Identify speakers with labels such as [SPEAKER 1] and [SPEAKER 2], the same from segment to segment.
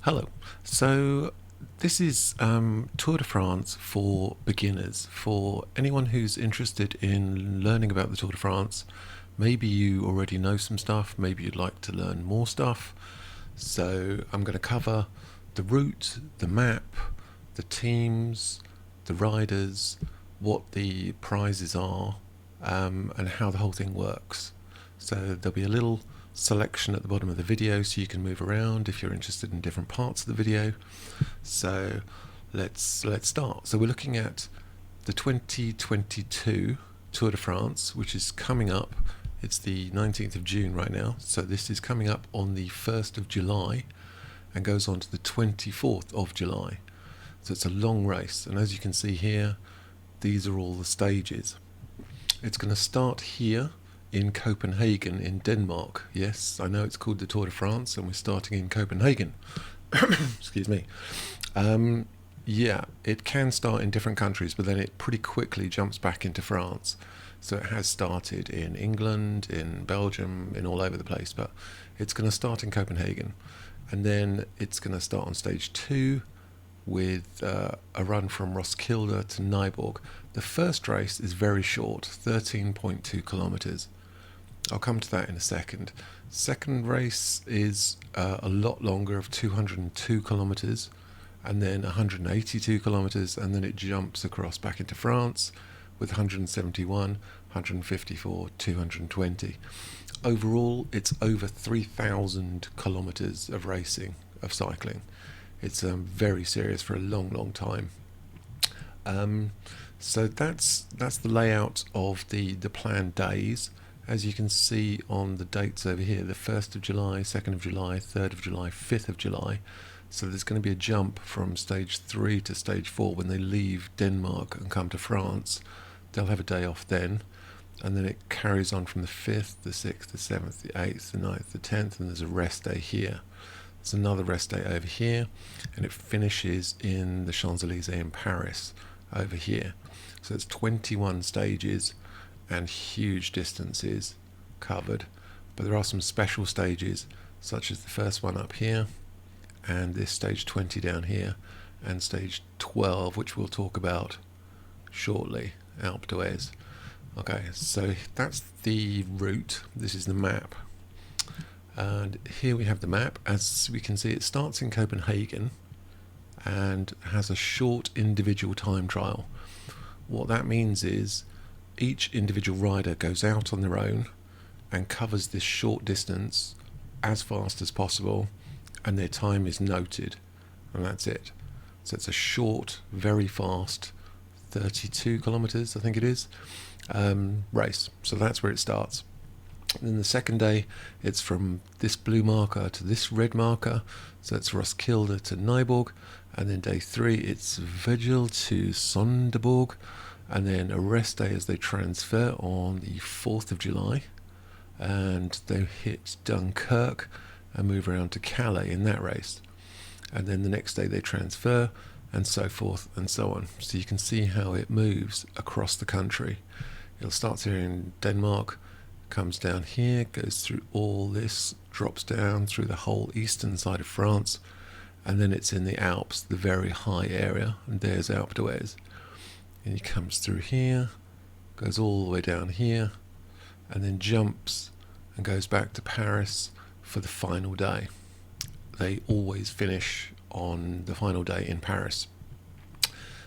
[SPEAKER 1] Hello. So this is Tour de France for beginners. For anyone who's interested in learning about the Tour de France, maybe you already know some stuff, maybe you'd like to learn more stuff. So I'm going to cover the route, the map, the teams, the riders, what the prizes are, and how the whole thing works. So there'll be a little selection at the bottom of the video so you can move around if you're interested in different parts of the video. So let's start. So we're looking at the 2022 Tour de France, which is coming up. It's the 19th of June right now, so this is coming up on the 1st of July and goes on to the 24th of July. So it's a long race, and as you can see here, these are all the stages. It's going to start here in Copenhagen in Denmark. Yes, I know it's called the Tour de France and we're starting in Copenhagen. Excuse me. Yeah, it can start in different countries, but then it pretty quickly jumps back into France. So it has started in England, in Belgium, in all over the place, but it's going to start in Copenhagen. And then it's going to start on stage 2 with a run from Roskilde to Nyborg. The first race is very short, 13.2 kilometers. I'll come to that in a second. Second race is a lot longer, of 202 kilometers, and then 182 kilometers, and then it jumps across back into France with 171, 154, 220. Overall, it's over 3,000 kilometers of racing, of cycling. It's very serious for a long time. So that's the layout of the planned days. As you can see on the dates over here, the 1st of July, 2nd of July, 3rd of July, 5th of July. So there's going to be a jump from stage 3 to stage 4 when they leave Denmark and come to France. They'll have a day off then, and then it carries on from the 5th, the 6th, the 7th, the 8th, the 9th, the 10th, and there's a rest day here. There's another rest day over here, and it finishes in the Champs-Élysées in Paris over here. So it's 21 stages and huge distances covered, but there are some special stages such as the first one up here and this stage 20 down here and stage 12, which we'll talk about shortly, Alpe d'Huez. Okay, so that's the route. This is the map, and here we have the map. As we can see, it starts in Copenhagen and has a short individual time trial. What that means is each individual rider goes out on their own and covers this short distance as fast as possible, and their time is noted, and that's it. So it's a short, very fast 32 kilometers, I think it is, race. So that's where it starts. And then the second day, it's from this blue marker to this red marker, so it's Roskilde to Nyborg. And then day 3, it's Vigil to Sonderborg, and then a rest day as they transfer on the 4th of July, and they hit Dunkirk and move around to Calais in that race. And then the next day they transfer, and so forth and so on. So you can see how it moves across the country. It starts here in Denmark, comes down here, goes through all this, drops down through the whole eastern side of France, and then it's in the Alps, the very high area, and there's Alpe d'Huez. And he comes through here, goes all the way down here, and then jumps and goes back to Paris for the final day. They always finish on the final day in Paris.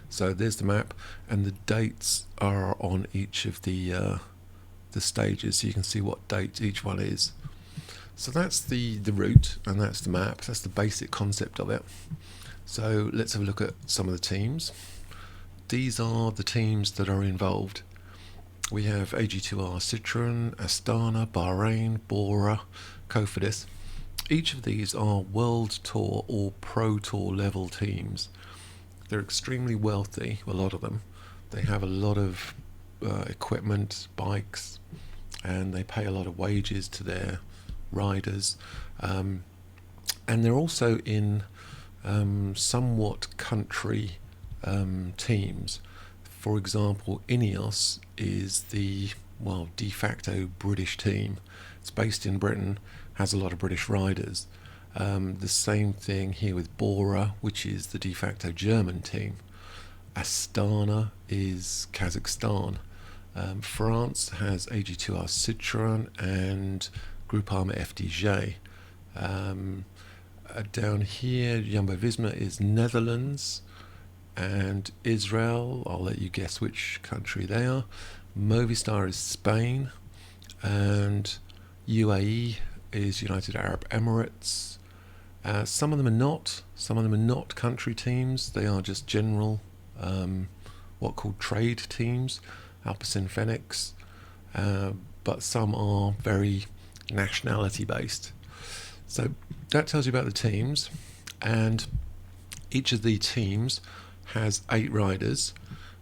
[SPEAKER 1] So there's the map, and the dates are on each of the stages, so you can see what date each one is. So that's the route, and that's the map. That's the basic concept of it. So let's have a look at some of the teams. These are the teams that are involved. We have AG2R Citroën, Astana, Bahrain, Bora, Cofidis. Each of these are World Tour or Pro Tour level teams. They're extremely wealthy, a lot of them. They have a lot of equipment, bikes, and they pay a lot of wages to their riders. And they're also in somewhat country teams. For example, Ineos is the de facto British team. It's based in Britain, has a lot of British riders, The same thing here with Bora, which is the de facto German team. Astana is Kazakhstan. France has AG2R Citroën and Groupama FDJ. Down here, Jumbo-Visma is Netherlands, and Israel, I'll let you guess which country they are. Movistar is Spain, and UAE is United Arab Emirates. Some of them are not country teams. They are just general, what called trade teams, Alpecin Phoenix. But some are very nationality based. So that tells you about the teams, and each of the teams has 8 riders.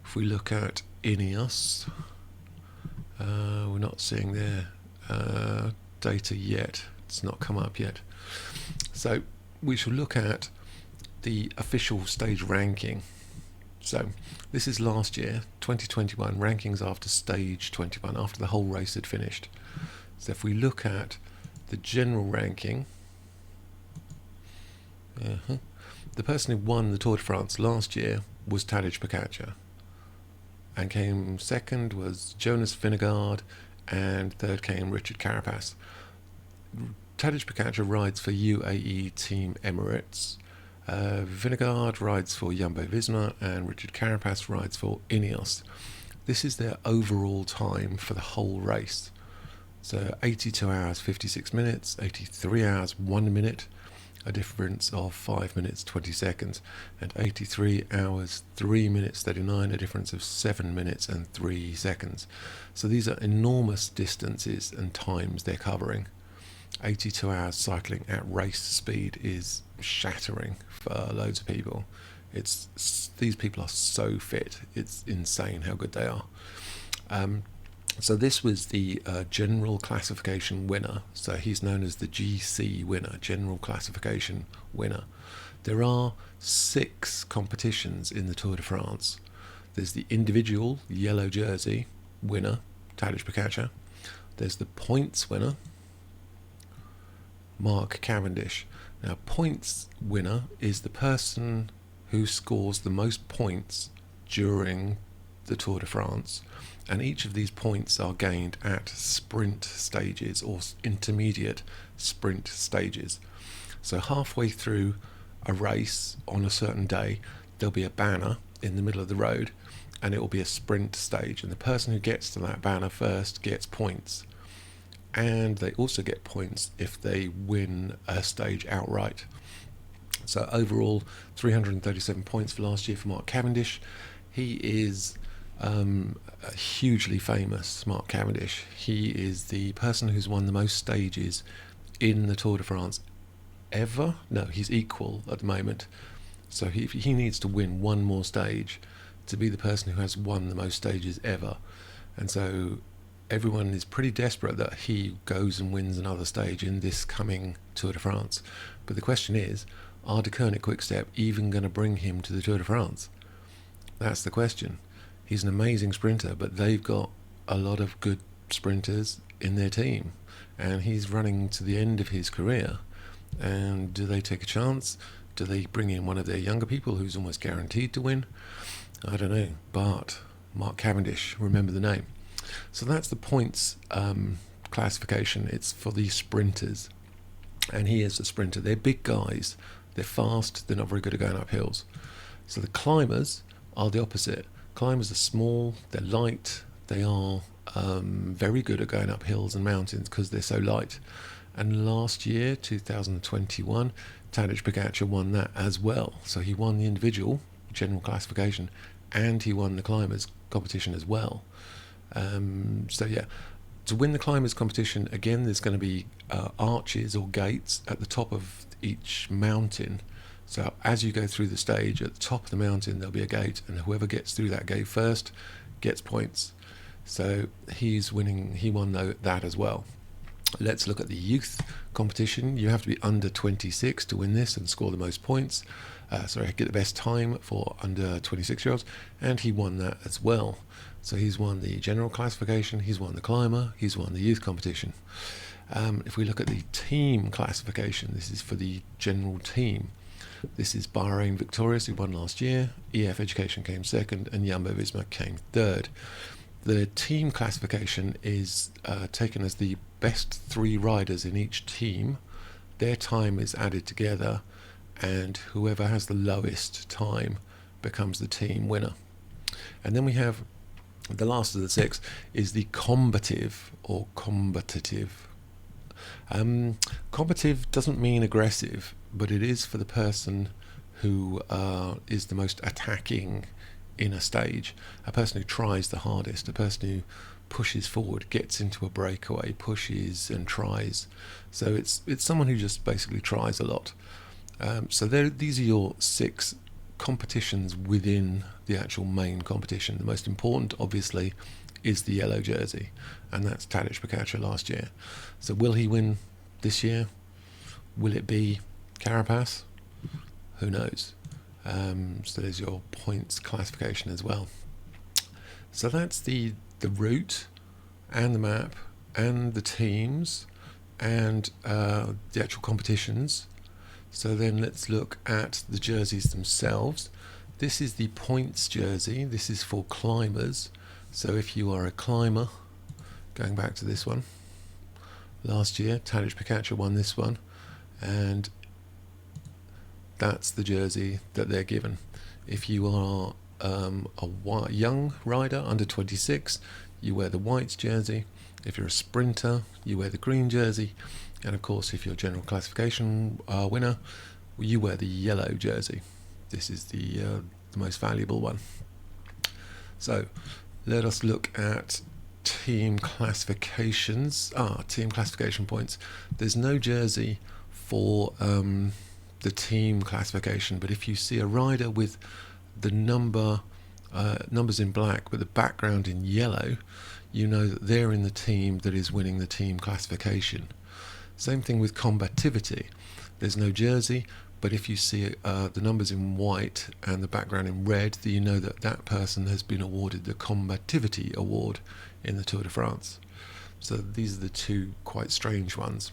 [SPEAKER 1] If we look at Ineos, we're not seeing their data yet. It's not come up yet. So we shall look at the official stage ranking. So this is last year, 2021, rankings after stage 21, after the whole race had finished. So if we look at the general ranking, the person who won the Tour de France last year was Tadej Pogačar, and came second was Jonas Vingegaard, and third came Richard Carapaz. Tadej Pogačar rides for UAE Team Emirates, Vingegaard rides for Jumbo-Visma, and Richard Carapaz rides for Ineos. This is their overall time for the whole race. So 82 hours 56 minutes, 83 hours 1 minute, a difference of 5 minutes 20 seconds, and 83 hours 3 minutes 39, a difference of 7 minutes and 3 seconds. So these are enormous distances and times they're covering. 82 hours cycling at race speed is shattering for loads of people. These people are so fit, it's insane how good they are. So this was the general classification winner. So he's known as the GC winner, general classification winner. There are 6 competitions in the Tour de France. There's the individual yellow jersey winner, Tadej Pogačar. There's the points winner, Mark Cavendish. Now, points winner is the person who scores the most points during the Tour de France, and each of these points are gained at sprint stages or intermediate sprint stages. So halfway through a race on a certain day, there'll be a banner in the middle of the road, and it will be a sprint stage, and the person who gets to that banner first gets points. And they also get points if they win a stage outright. So overall, 337 points for last year for Mark Cavendish. He is hugely famous, Mark Cavendish. He is the person who's won the most stages in the Tour de France ever. No, he's equal at the moment. So he needs to win one more stage to be the person who has won the most stages ever. And so everyone is pretty desperate that he goes and wins another stage in this coming Tour de France. But the question is, are De Koning Quick-Step even going to bring him to the Tour de France? That's the question. He's an amazing sprinter, but they've got a lot of good sprinters in their team, and he's running to the end of his career. And do they take a chance? Do they bring in one of their younger people who's almost guaranteed to win? I don't know, but Mark Cavendish, remember the name. So that's the points classification. It's for the sprinters, and he is a sprinter. They're big guys, they're fast, they're not very good at going up hills. So the climbers are the opposite. Climbers are small, they're light, they are very good at going up hills and mountains because they're so light. And last year, 2021, Tadej Pogačar won that as well. So he won the individual general classification, and he won the climbers competition as well. So yeah, to win the climbers competition, again, there's going to be arches or gates at the top of each mountain. So as you go through the stage, at the top of the mountain there'll be a gate, and whoever gets through that gate first gets points. So he's winning. He won that as well. Let's look at the youth competition. You have to be under 26 to win this and score the most points. Get the best time for under 26-year-olds, and he won that as well. So he's won the general classification, he's won the climber, he's won the youth competition. If we look at the team classification, this is for the general team. This is Bahrain victorious, who won last year. EF Education came second, and Jumbo Visma came third. The team classification is taken as the best 3 riders in each team. Their time is added together, and whoever has the lowest time becomes the team winner. And then we have the last of the 6 is the combative or competitive. Combative doesn't mean aggressive, but it is for the person who is the most attacking in a stage, a person who tries the hardest, a person who pushes forward, gets into a breakaway, pushes and tries. So it's someone who just basically tries a lot. So these are your 6 competitions within the actual main competition. The most important, obviously, is the yellow jersey, and that's Tadej Pogačar last year. So will he win this year? Will it be Carapaz? Who knows? So there's your points classification as well. So that's the route and the map and the teams and the actual competitions. So then let's look at the jerseys themselves. This is the points jersey. This is for climbers. So if you are a climber, going back to this one, last year Tadej Pogačar won this one, and that's the jersey that they're given. If you are a young rider under 26, you wear the white jersey. If you're a sprinter, you wear the green jersey. And of course, if you're a general classification winner, you wear the yellow jersey. This is the most valuable one. So let us look at team classifications. Team classification points. There's no jersey for the team classification, but if you see a rider with the numbers in black but the background in yellow, you know that they're in the team that is winning the team classification. Same thing with combativity. There's no jersey, but if you see the numbers in white and the background in red, then you know that that person has been awarded the combativity award in the Tour de France. So these are the 2 quite strange ones.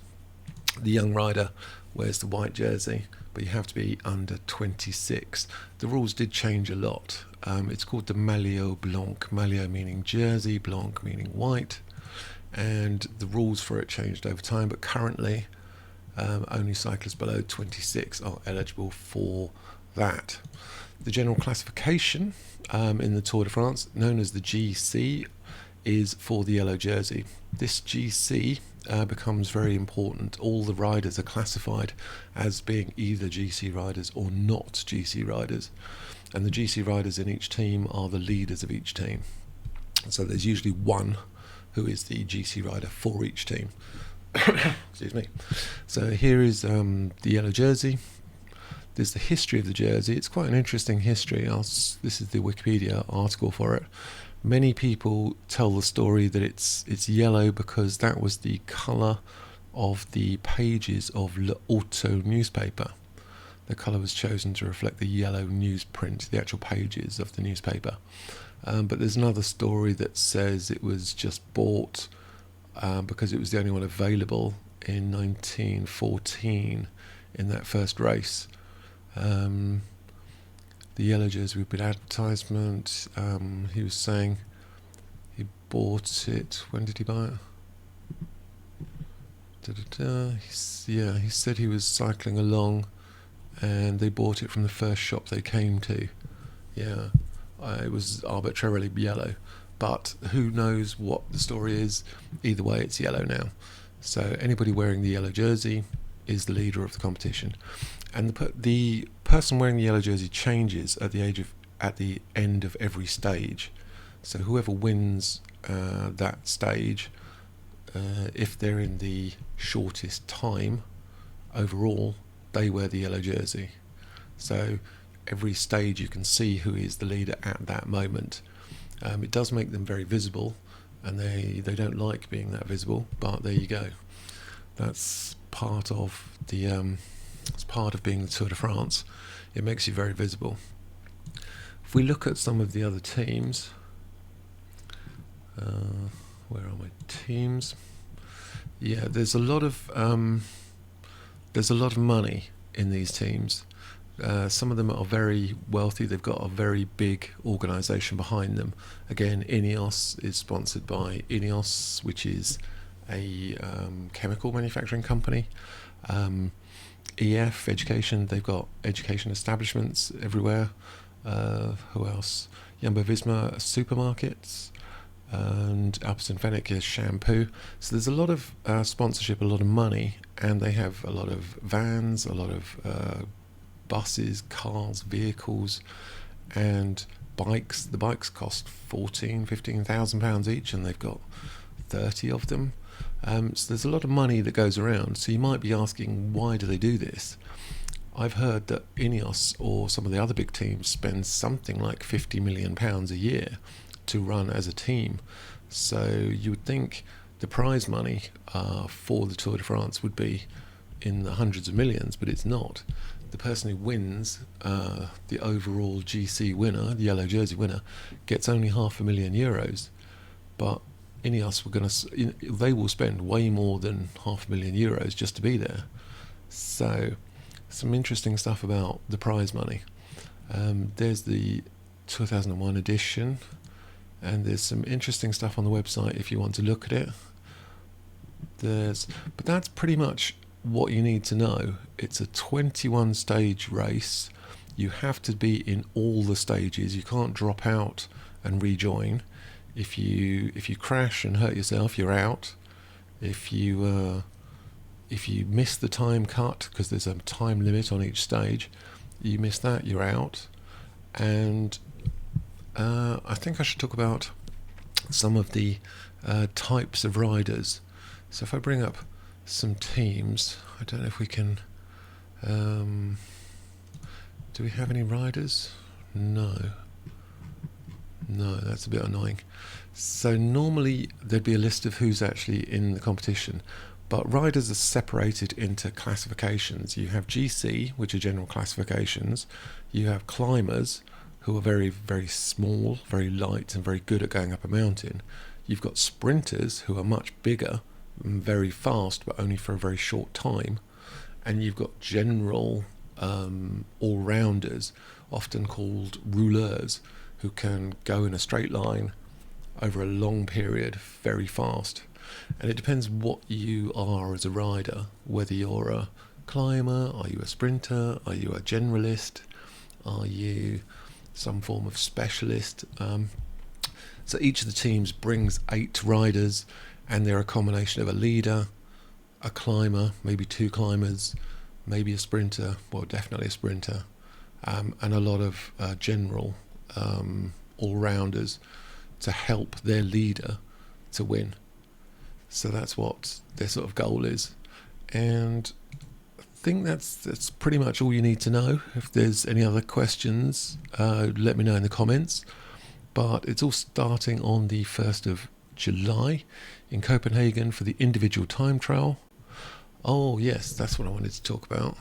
[SPEAKER 1] The young rider wears the white jersey, but you have to be under 26. The rules did change a lot. It's called the maillot blanc, maillot meaning jersey, blanc meaning white, and the rules for it changed over time, but currently only cyclists below 26 are eligible for that. The general classification in the Tour de France, known as the GC, is for the yellow jersey. This GC becomes very important. All the riders are classified as being either GC riders or not GC riders, and the GC riders in each team are the leaders of each team. So there's usually one who is the GC rider for each team. Excuse me. So here is the yellow jersey. There's the history of the jersey. It's quite an interesting history. This is the Wikipedia article for it. Many people tell the story that it's yellow because that was the colour of the pages of l'Auto newspaper. The colour was chosen to reflect the yellow newsprint, the actual pages of the newspaper. But there's another story that says it was just bought because it was the only one available in 1914 in that first race. The yellow jersey with an advertisement. He was saying he bought it. When did he buy it? He said he was cycling along and they bought it from the first shop they came to. It was arbitrarily yellow, but who knows what the story is. Either way, it's yellow now. So anybody wearing the yellow jersey is the leader of the competition, and the person wearing the yellow jersey changes at the end of every stage. So whoever wins that stage, if they're in the shortest time overall, they wear the yellow jersey. So every stage you can see who is the leader at that moment. It does make them very visible, and they don't like being that visible, but there you go. That's part of it's part of being the Tour de France. It makes you very visible. If we look at some of the other teams, where are my teams? Yeah, there's a lot of money in these teams. Some of them are very wealthy. They've got a very big organisation behind them. Again, Ineos is sponsored by Ineos, which is a chemical manufacturing company. EF Education, they've got education establishments everywhere. Who else? Jumbo-Visma supermarkets, and Alpes Fenwick is shampoo. So there's a lot of sponsorship, a lot of money, and they have a lot of vans, a lot of buses, cars, vehicles, and bikes. The bikes cost £15,000 each, and they've got 30 of them. So there's a lot of money that goes around. So you might be asking, why do they do this? I've heard that Ineos or some of the other big teams spend something like £50 million a year to run as a team. So you would think the prize money for the Tour de France would be in the hundreds of millions, but it's not. The person who wins, the overall GC winner, the yellow jersey winner, gets only €500,000. But Ineos they will spend way more than €500,000 just to be there. So some interesting stuff about the prize money. There's the 2001 edition, and there's some interesting stuff on the website if you want to look at it. But that's pretty much what you need to know. It's a 21 stage race. You have to be in all the stages. You can't drop out and rejoin. If you crash and hurt yourself, you're out. If you miss the time cut, because there's a time limit on each stage, you miss that, you're out. And I think I should talk about some of the types of riders. So if I bring up some teams, I don't know if we can. Do we have any riders? No, that's a bit annoying. So normally there'd be a list of who's actually in the competition, but riders are separated into classifications. You have GC, which are general classifications. You have climbers, who are very, very small, very light, and very good at going up a mountain. You've got sprinters, who are much bigger and very fast, but only for a very short time. And you've got general all-rounders, often called rouleurs, who can go in a straight line over a long period very fast. And it depends what you are as a rider, whether you're a climber, are you a sprinter, are you a generalist, are you some form of specialist. So each of the teams brings 8 riders, and they're a combination of a leader, a climber, maybe 2 climbers, maybe a sprinter, well definitely a sprinter, and a lot of general all-rounders to help their leader to win. So that's what their sort of goal is. And I think that's pretty much all you need to know. If there's any other questions, let me know in the comments. But it's all starting on the 1st of July in Copenhagen for the individual time trial. Oh yes, that's what I wanted to talk about.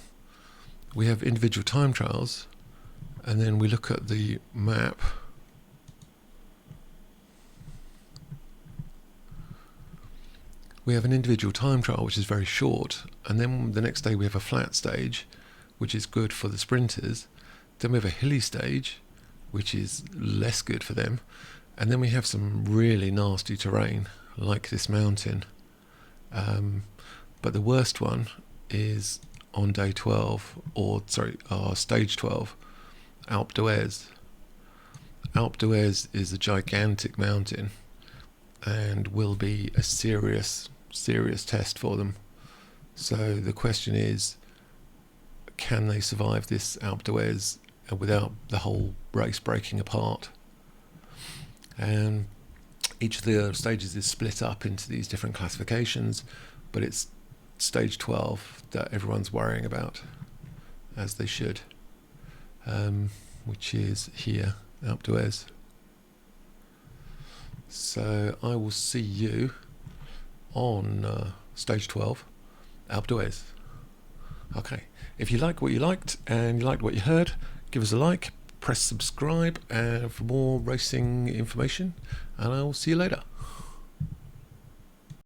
[SPEAKER 1] We have individual time trials, and then we look at the map. We have an individual time trial, which is very short, and then the next day we have a flat stage, which is good for the sprinters. Then we have a hilly stage, which is less good for them. And then we have some really nasty terrain, like this mountain. But the worst one is on day 12, stage 12, Alpe d'Huez. Alpe d'Huez is a gigantic mountain and will be a serious test for them. So the question is, can they survive this Alpe d'Huez without the whole race breaking apart? And each of the stages is split up into these different classifications, but it's stage 12 that everyone's worrying about, as they should, which is here, Alpe d'Huez. So I will see you on stage 12, Alpe d'Huez. Okay, if you like what you liked and you liked what you heard, give us a like, press subscribe for more racing information, and I will see you later.